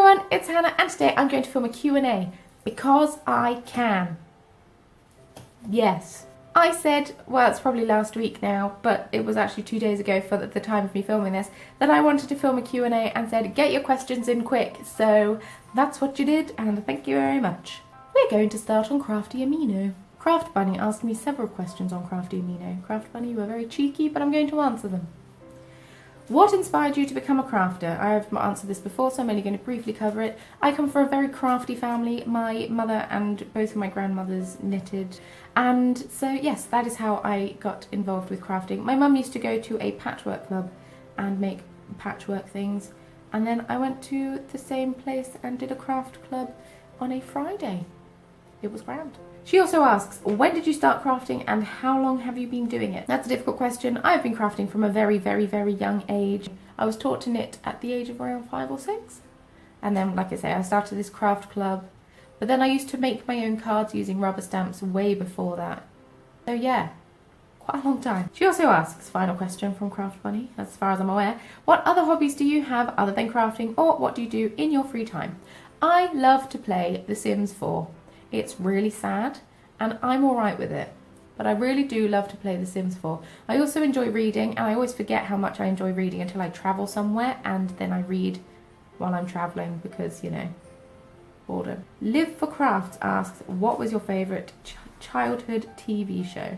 everyone, it's Hannah and today I'm going to film a Q&A because I can. Yes. I said, well, it's probably last week now, but it was actually 2 days ago for the time of me filming this, that I wanted to film a Q&A and said, get your questions in quick. So that's what you did, and thank you very much. We're going to start on Crafty Amino. Craft Bunny asked me several questions on Crafty Amino. Craft Bunny, you were very cheeky, but I'm going to answer them. What inspired you to become a crafter? I have answered this before, so I'm only going to briefly cover it. I come from a very crafty family. My mother and both of my grandmothers knitted. And so, yes, that is how I got involved with crafting. My mum used to go to a patchwork club and make patchwork things. And then I went to the same place and did a craft club on a Friday. It was grand. She also asks, when did you start crafting and how long have you been doing it? That's a difficult question. I've been crafting from a very, very, very young age. I was taught to knit at the age of around 5 or 6. And then, like I say, I started this craft club. But then I used to make my own cards using rubber stamps way before that. So yeah, quite a long time. She also asks, final question from Craft Bunny, as far as I'm aware, what other hobbies do you have other than crafting, or what do you do in your free time? I love to play The Sims 4. It's really sad, and I'm alright with it. But I really do love to play The Sims 4. I also enjoy reading, and I always forget how much I enjoy reading until I travel somewhere, and then I read while I'm travelling because, you know, boredom. Live for Crafts asks, what was your favourite childhood TV show?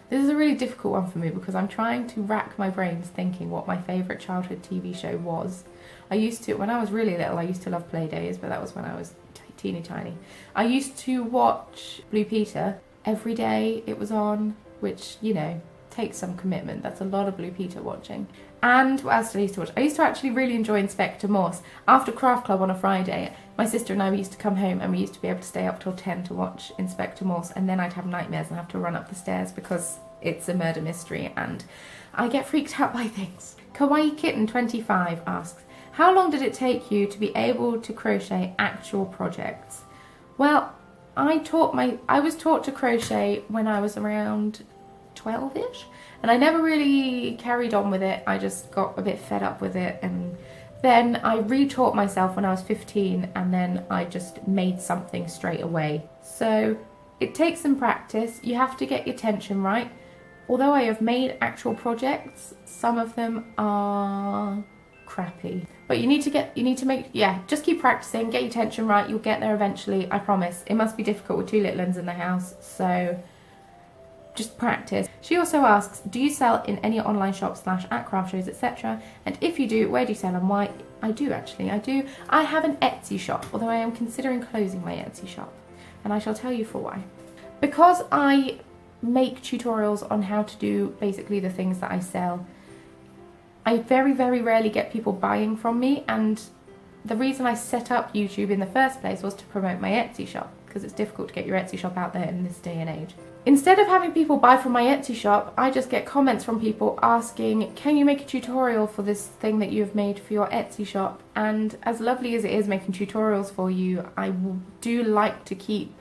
This is a really difficult one for me because I'm trying to rack my brains thinking what my favourite childhood TV show was. I used to, when I was really little, I used to love Playdays, but that was when I was teeny tiny. I used to watch Blue Peter every day it was on, which, you know, takes some commitment. That's a lot of Blue Peter watching. And what else did I used to watch? I used to actually really enjoy Inspector Morse. After Craft Club on a Friday, my sister and I used to come home and we used to be able to stay up till 10 to watch Inspector Morse, and then I'd have nightmares and have to run up the stairs because it's a murder mystery and I get freaked out by things. Kawaii Kitten 25 asks, how long did it take you to be able to crochet actual projects? Well, I was taught to crochet when I was around 12-ish, and I never really carried on with it. I just got a bit fed up with it, and then I retaught myself when I was 15, and then I just made something straight away. So it takes some practice. You have to get your tension right. Although I have made actual projects, some of them are crappy. But you need to make, just keep practicing, get your tension right, you'll get there eventually, I promise. It must be difficult with 2 little ones in the house, so just practice. She also asks, do you sell in any online shops / at craft shows, etc.? And if you do, where do you sell and why? I do actually, I do. I have an Etsy shop, although I am considering closing my Etsy shop, and I shall tell you for why. Because I make tutorials on how to do basically the things that I sell, I very, very rarely get people buying from me, and the reason I set up YouTube in the first place was to promote my Etsy shop, because it's difficult to get your Etsy shop out there in this day and age. Instead of having people buy from my Etsy shop, I just get comments from people asking, can you make a tutorial for this thing that you've made for your Etsy shop? And as lovely as it is making tutorials for you, I do like to keep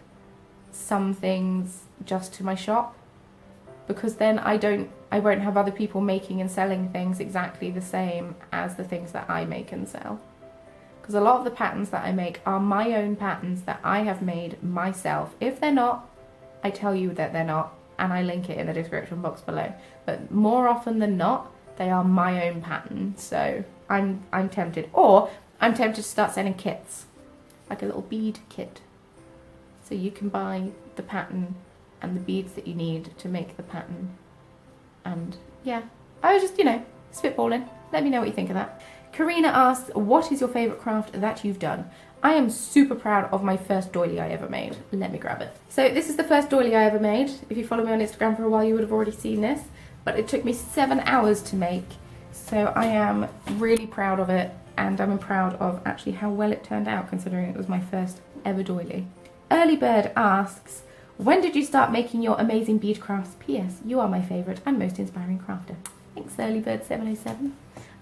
some things just to my shop, because then I won't have other people making and selling things exactly the same as the things that I make and sell. Because a lot of the patterns that I make are my own patterns that I have made myself. If they're not, I tell you that they're not, and I link it in the description box below. But more often than not, they are my own patterns. So I'm tempted. Or I'm tempted to start selling kits, like a little bead kit. So you can buy the pattern and the beads that you need to make the pattern. And yeah, I was just, spitballing. Let me know what you think of that. Karina asks, what is your favourite craft that you've done? I am super proud of my first doily I ever made. Let me grab it. So this is the first doily I ever made. If you follow me on Instagram for a while, you would have already seen this. But it took me 7 hours to make. So I am really proud of it. And I'm proud of actually how well it turned out, considering it was my first ever doily. Early Bird asks, when did you start making your amazing bead crafts? P.S. You are my favourite and most inspiring crafter. Thanks, Earlybird707.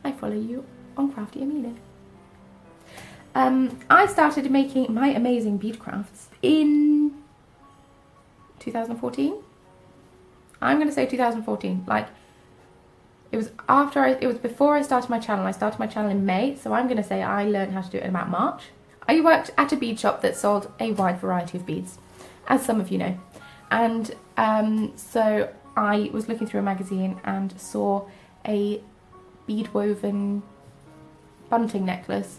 I follow you on Crafty Amino. I started making my amazing bead crafts in 2014. I'm going to say 2014. Like, it was before I started my channel. I started my channel in May, so I'm going to say I learned how to do it in about March. I worked at a bead shop that sold a wide variety of beads, as some of you know. And so I was looking through a magazine and saw a bead woven bunting necklace,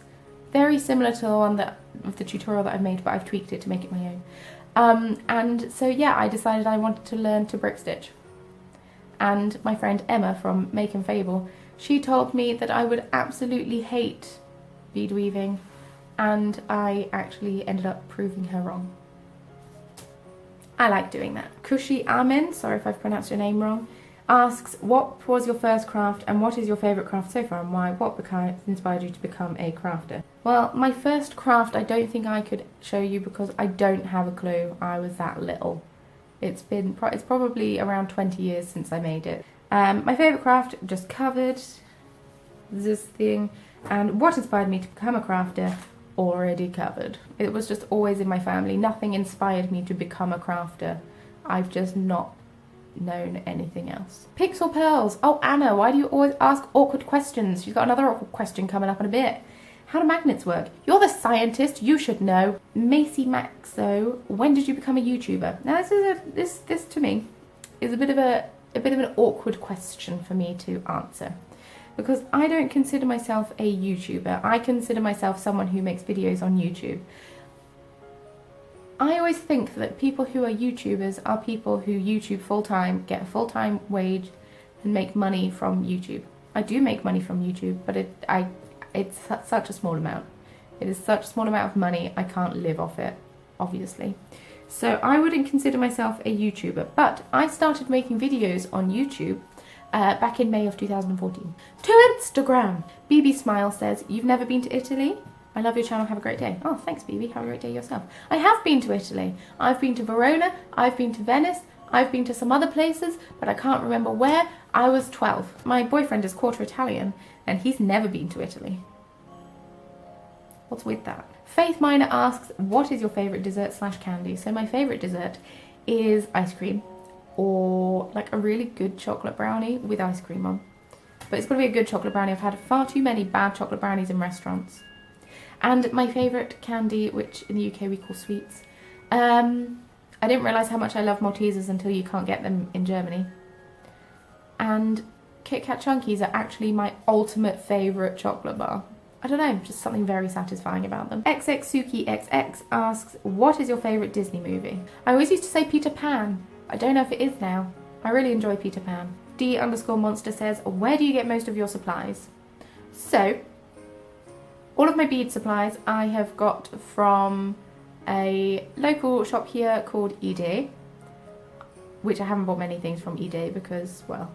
very similar to the one of the tutorial that I've made, but I've tweaked it to make it my own. And so yeah, I decided I wanted to learn to brick stitch. And my friend Emma from Make and Fable, she told me that I would absolutely hate bead weaving, and I actually ended up proving her wrong. I like doing that. Kushi Amin, sorry if I've pronounced your name wrong, asks, what was your first craft and what is your favourite craft so far and why? What inspired you to become a crafter? Well, my first craft I don't think I could show you because I don't have a clue. I was that little. It's probably around 20 years since I made it. My favourite craft, just covered this thing. And what inspired me to become a crafter, already covered. It was just always in my family. Nothing inspired me to become a crafter. I've just not known anything else. Pixel Pearls. Oh, Anna, why do you always ask awkward questions? She's got another awkward question coming up in a bit. How do magnets work? You're the scientist, you should know. Macy Maxo, when did you become a YouTuber? Now this to me is a bit of an awkward question for me to answer, because I don't consider myself a YouTuber. I consider myself someone who makes videos on YouTube. I always think that people who are YouTubers are people who YouTube full-time, get a full-time wage and make money from YouTube. I do make money from YouTube, but it's such a small amount. It is such a small amount of money, I can't live off it, obviously. So I wouldn't consider myself a YouTuber, but I started making videos on YouTube back in May of 2014. To Instagram! BB Smile says, you've never been to Italy? I love your channel, have a great day. Oh, thanks BB, have a great day yourself. I have been to Italy. I've been to Verona, I've been to Venice, I've been to some other places, but I can't remember where. I was 12. My boyfriend is quarter Italian, and he's never been to Italy. What's with that? Faith Miner asks, what is your favourite dessert / candy? So my favourite dessert is ice cream, or like a really good chocolate brownie with ice cream on. But it's got to be a good chocolate brownie. I've had far too many bad chocolate brownies in restaurants. And my favourite candy, which in the UK we call sweets. I didn't realise how much I love Maltesers until you can't get them in Germany. And Kit Kat Chunkies are actually my ultimate favourite chocolate bar. I don't know, just something very satisfying about them. XXSukiXX asks, what is your favourite Disney movie? I always used to say Peter Pan. I don't know if it is now. I really enjoy Peter Pan. D_monster says, where do you get most of your supplies? So, all of my bead supplies I have got from a local shop here called eDay, which I haven't bought many things from eDay because, well,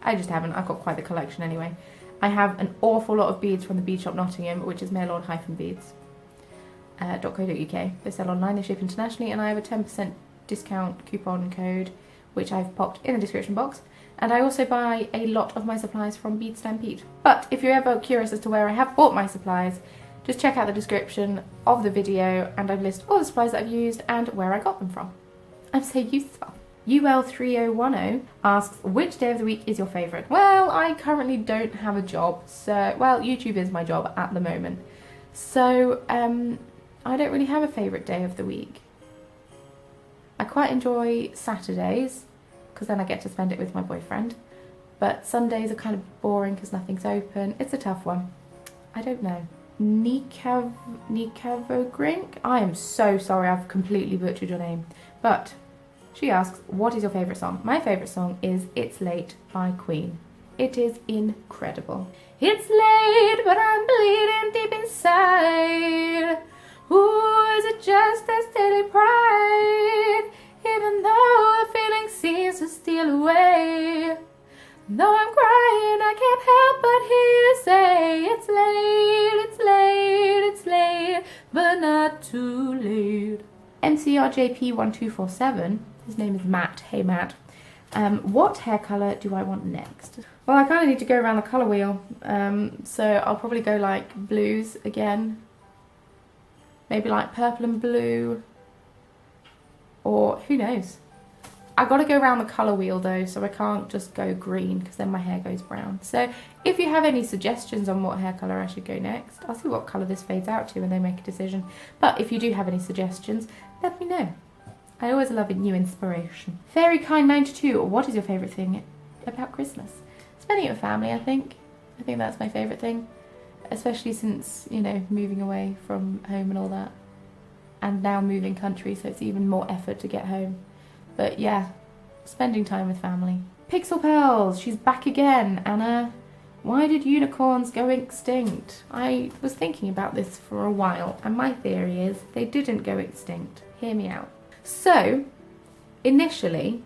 I just haven't. I've got quite the collection anyway. I have an awful lot of beads from the Bead Shop Nottingham, which is mailorder-beads.co.uk. They sell online, they ship internationally, and I have a 10% discount coupon code, which I've popped in the description box. And I also buy a lot of my supplies from Bead Stampede. But if you're ever curious as to where I have bought my supplies, just check out the description of the video, and I've listed all the supplies that I've used and where I got them from. I'm so useful. UL3010 asks, which day of the week is your favourite? Well, I currently don't have a job, so, well, YouTube is my job at the moment. So, I don't really have a favourite day of the week. I quite enjoy Saturdays, because then I get to spend it with my boyfriend. But Sundays are kind of boring because nothing's open. It's a tough one. I don't know. Nikavogrink? I am so sorry, I've completely butchered your name. But she asks, what is your favourite song? My favourite song is It's Late by Queen. It is incredible. It's late, but I'm bleeding deep inside. Ooh, is it just a steady pride? Even though the feeling seems to steal away. Though I'm crying, I can't help but hear you say, it's late, it's late, it's late, but not too late. MCRJP1247, his name is Matt. Hey Matt. What hair colour do I want next? Well, I kind of need to go around the colour wheel, so I'll probably go like blues again. Maybe like purple and blue, or who knows? I got to go around the colour wheel though, so I can't just go green because then my hair goes brown. So if you have any suggestions on what hair colour I should go next, I'll see what colour this fades out to and then make a decision. But if you do have any suggestions, let me know. I always love a new inspiration. Fairykind92, what is your favourite thing about Christmas? Spending it with family, I think. I think that's my favourite thing. Especially since, you know, moving away from home and all that. And now moving country, so it's even more effort to get home. But yeah, spending time with family. Pixel Pearls, she's back again. Anna, why did unicorns go extinct? I was thinking about this for a while, and my theory is they didn't go extinct. Hear me out. So, initially,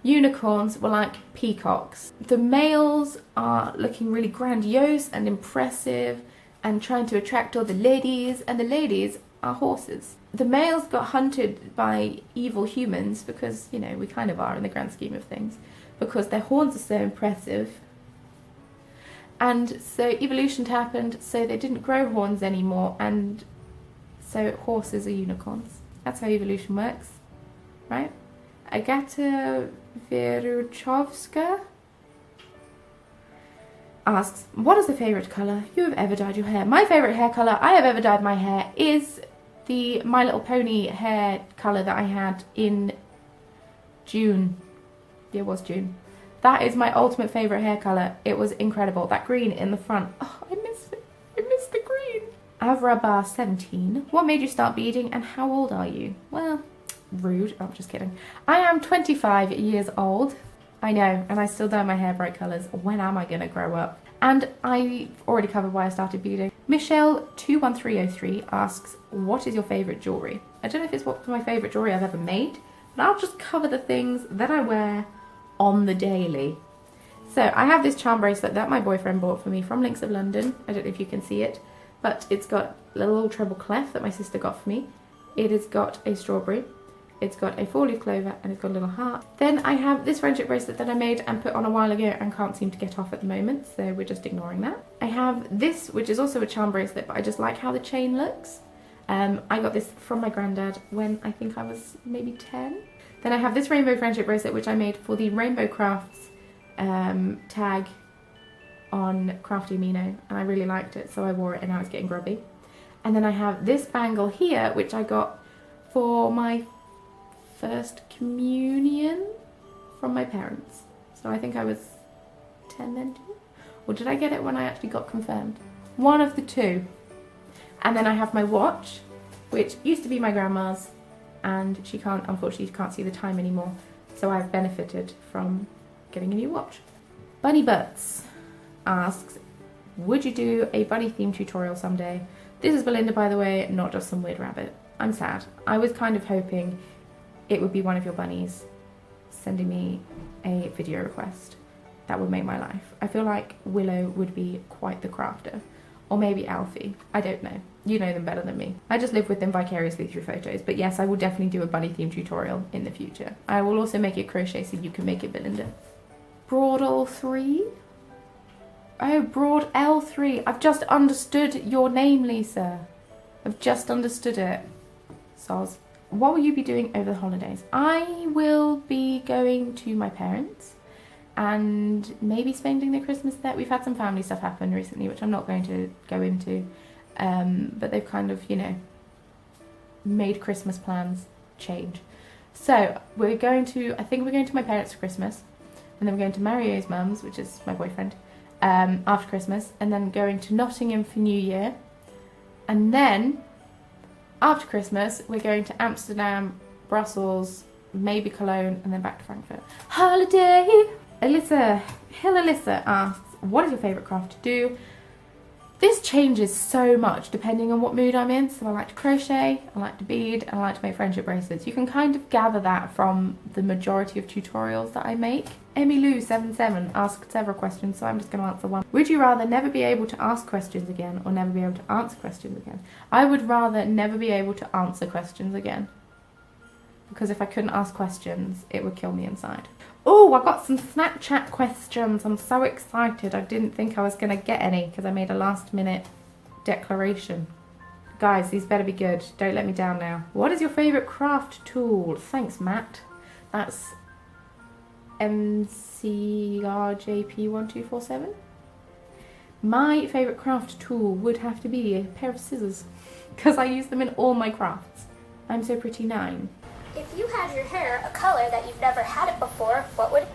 unicorns were like peacocks. The males are looking really grandiose and impressive and trying to attract all the ladies, and the ladies are horses. The males got hunted by evil humans because, you know, we kind of are in the grand scheme of things, because their horns are so impressive. And so evolution happened, so they didn't grow horns anymore, and so horses are unicorns. That's how evolution works, right? Agata Vieruchovska asks, what is the favourite colour you have ever dyed your hair? My favourite hair colour I have ever dyed my hair is the My Little Pony hair colour that I had in June. Yeah, it was June. That is my ultimate favourite hair colour. It was incredible. That green in the front. Oh, I miss it. I miss the green. Avrabar17. What made you start beading and how old are you? Well, rude. Oh, I'm just kidding. I am 25 years old. I know, and I still dye my hair bright colours. When am I going to grow up? And I already covered why I started beading. Michelle21303 asks, what is your favourite jewellery? I don't know if it's what's my favourite jewellery I've ever made, but I'll just cover the things that I wear on the daily. So I have this charm bracelet that my boyfriend bought for me from Links of London. I don't know if you can see it, but it's got a little treble clef that my sister got for me. It has got a strawberry. It's got a 4-leaf clover and it's got a little heart. Then I have this friendship bracelet that I made and put on a while ago and can't seem to get off at the moment, so we're just ignoring that. I have this, which is also a charm bracelet, but I just like how the chain looks. I got this from my granddad when I think I was maybe 10. Then I have this rainbow friendship bracelet, which I made for the Rainbow Crafts tag on Crafty Amino, and I really liked it, so I wore it and now it's getting grubby. And then I have this bangle here, which I got for my first communion from my parents. So I think I was 10 then too? Or did I get it when I actually got confirmed? One of the two. And then I have my watch, which used to be my grandma's, and she can't, unfortunately, can't see the time anymore. So I've benefited from getting a new watch. Bunny Butts asks, would you do a bunny theme tutorial someday? This is Belinda, by the way, not just some weird rabbit. I'm sad. I was kind of hoping it would be one of your bunnies sending me a video request. That would make my life. I feel like Willow would be quite the crafter. Or maybe Alfie. I don't know. You know them better than me. I just live with them vicariously through photos. But yes, I will definitely do a bunny theme tutorial in the future. I will also make it crochet so you can make it, Belinda. Broadall 3? Oh, Broad L3. I've just understood your name, Lisa. I've just understood it. Soz. What will you be doing over the holidays? I will be going to my parents and maybe spending the Christmas there. We've had some family stuff happen recently, which I'm not going to go into, but they've kind of, you know, made Christmas plans change. So we're going to, I think we're going to my parents for Christmas, and then we're going to Mario's mum's, which is my boyfriend, after Christmas, and then going to Nottingham for New Year, and then after Christmas, we're going to Amsterdam, Brussels, maybe Cologne, and then back to Frankfurt. Holiday! Alyssa asks, what is your favourite craft to do? This changes so much depending on what mood I'm in. So I like to crochet, I like to bead, and I like to make friendship bracelets. You can kind of gather that from the majority of tutorials that I make. Emmylou77 asked several questions, so I'm just going to answer one. Would you rather never be able to ask questions again or never be able to answer questions again? I would rather never be able to answer questions again. Because if I couldn't ask questions, it would kill me inside. Oh, I got some Snapchat questions. I'm so excited. I didn't think I was going to get any because I made a last minute declaration. Guys, these better be good. Don't let me down now. What is your favourite craft tool? Thanks, Matt. That's MCRJP1247. My favourite craft tool would have to be a pair of scissors, because I use them in all my crafts. I'm so pretty 9. If you had your hair a color that you've never had it before, what would it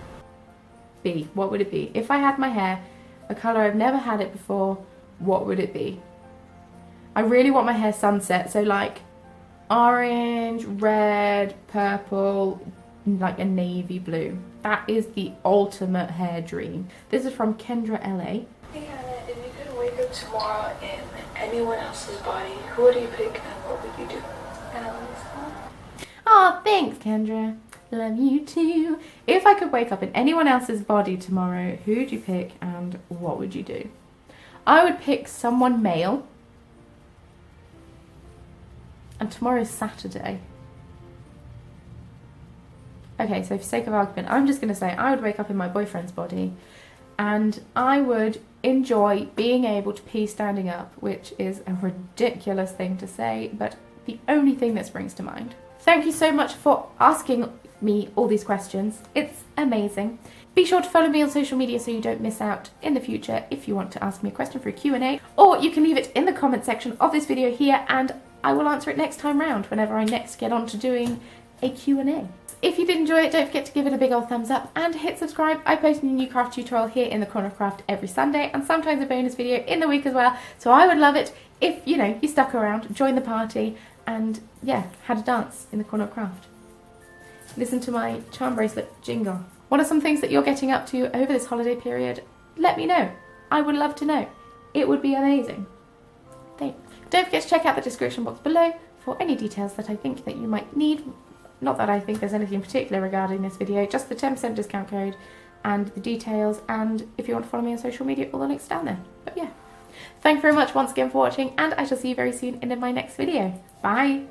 be? What would it be? If I had my hair a colour I've never had it before, what would it be? I really want my hair sunset, so like orange, red, purple, like a navy blue. That is the ultimate hair dream. This is from Kendra LA. Hey Hannah, if you could wake up tomorrow in anyone else's body, who would you pick and what would you do? And I love you so much. Oh, thanks, Kendra. Love you too. If I could wake up in anyone else's body tomorrow, who would you pick and what would you do? I would pick someone male. And tomorrow's Saturday. Okay, so for sake of argument, I'm just going to say I would wake up in my boyfriend's body and I would enjoy being able to pee standing up, which is a ridiculous thing to say, but the only thing that springs to mind. Thank you so much for asking me all these questions. It's amazing. Be sure to follow me on social media so you don't miss out in the future if you want to ask me a question for a Q&A, or you can leave it in the comment section of this video here and I will answer it next time round whenever I next get on to doing a Q&A. If you did enjoy it, don't forget to give it a big old thumbs up and hit subscribe. I post a new craft tutorial here in the Corner of Craft every Sunday and sometimes a bonus video in the week as well. So I would love it if, you know, you stuck around, joined the party and, yeah, had a dance in the Corner of Craft. Listen to my charm bracelet jingle. What are some things that you're getting up to over this holiday period? Let me know. I would love to know. It would be amazing. Thanks. Don't forget to check out the description box below for any details that I think that you might need. Not that I think there's anything particular regarding this video, just the 10% discount code and the details, and if you want to follow me on social media, all the links down there. But yeah, thank you very much once again for watching, and I shall see you very soon in my next video. Bye!